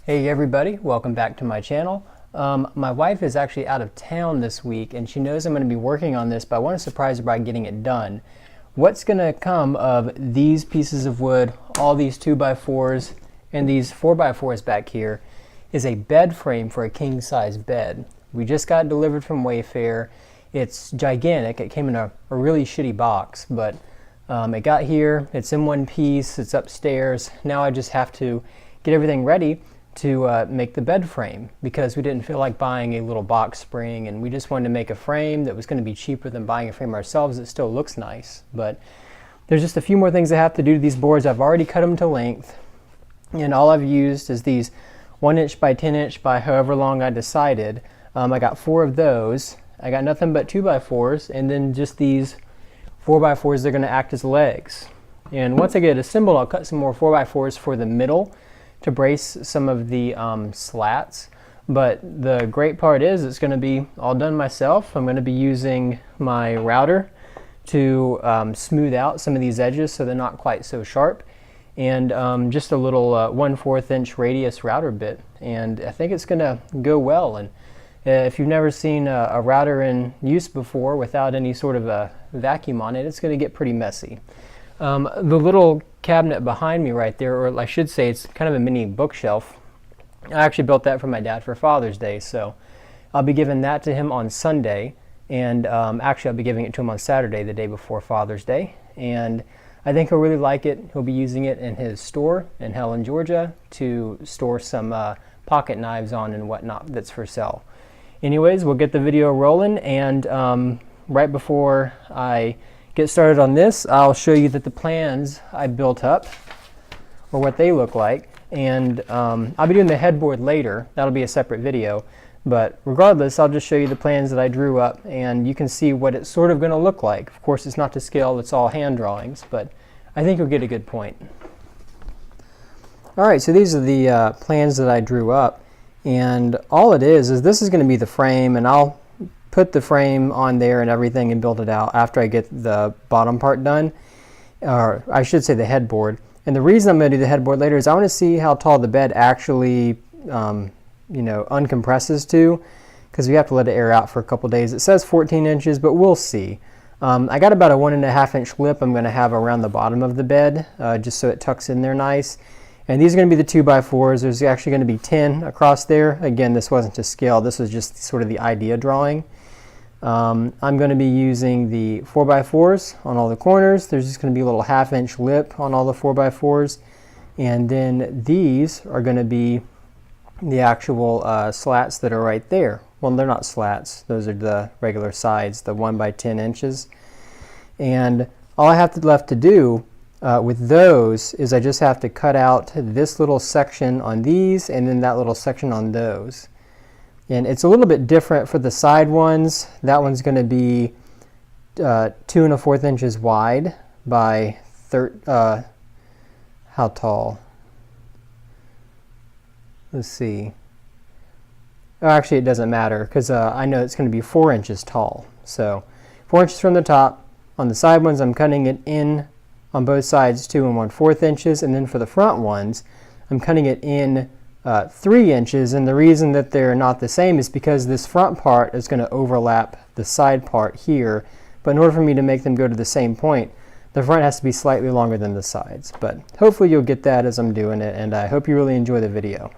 Hey everybody, welcome back to my channel. My wife is actually out of town this week and she knows I'm going to be working on this, but I want to surprise her by getting it done. What's going to come of these pieces of wood, all these 2x4s and these 4x4s back here, is a bed frame for a king size bed. We just got it delivered from Wayfair. It's gigantic. It came in a really shitty box, but it got here. It's in one piece. It's upstairs. Now I just have to get everything ready to make the bed frame, because we didn't feel like buying a little box spring, and we just wanted to make a frame that was going to be cheaper than buying a frame ourselves. It still looks nice, but there's just a few more things I have to do to these boards. I've already cut them to length, and all I've used is these 1" by 10" by however long I decided. I got 4 of those. I got nothing but 2x4s, and then just these 4x4s. They're going to act as legs, and once I get it assembled, I'll cut some more 4x4s for the middle to brace some of the slats. But the great part is it's going to be all done myself. I'm going to be using my router to smooth out some of these edges so they're not quite so sharp, and just a little 1/4 inch radius router bit, and I think it's going to go well. And if you've never seen a router in use before without any sort of a vacuum on it, it's going to get pretty messy. The little cabinet behind me right there, or I should say it's kind of a mini bookshelf. I actually built that for my dad for Father's Day, so I'll be giving that to him on Sunday, and actually I'll be giving it to him on Saturday, the day before Father's Day, and I think he'll really like it. He'll be using it in his store in Helen, Georgia, to store some pocket knives on and whatnot that's for sale. Anyways, we'll get the video rolling, and right before I get started on this, I'll show you that the plans I built up, or what they look like, and I'll be doing the headboard later. That'll be a separate video, but regardless, I'll just show you the plans that I drew up, and you can see what it's sort of going to look like. Of course, it's not to scale, it's all hand drawings, but I think you'll get a good point. Alright, so these are the plans that I drew up, and all it is this is going to be the frame, and I'll put the frame on there and everything and build it out after I get the bottom part done, or I should say the headboard. And the reason I'm going to do the headboard later is I want to see how tall the bed actually uncompresses to, because we have to let it air out for a couple days. It says 14 inches, but we'll see. I got about a 1.5 inch lip I'm going to have around the bottom of the bed, just so it tucks in there nice. And these are going to be the 2x4s. There's actually going to be 10 across there. Again, this wasn't to scale. This was just sort of the idea drawing. I'm going to be using the 4x4s on all the corners. There's just going to be a little 1/2 inch lip on all the 4x4s. And then these are going to be the actual slats that are right there. Well, they're not slats. Those are the regular sides, the 1 by 10 inches. And all I have left to do with those is I just have to cut out this little section on these, and then that little section on those. And it's a little bit different for the side ones. That one's going to be 2 1/4 inches wide by how tall? Let's see. Oh, actually, it doesn't matter, because I know it's going to be 4 inches tall. So 4 inches from the top. On the side ones, I'm cutting it in on both sides 2 1/4 inches, and then for the front ones, I'm cutting it in 3 inches, and the reason that they're not the same is because this front part is going to overlap the side part here, but in order for me to make them go to the same point, the front has to be slightly longer than the sides. But hopefully you'll get that as I'm doing it, and I hope you really enjoy the video.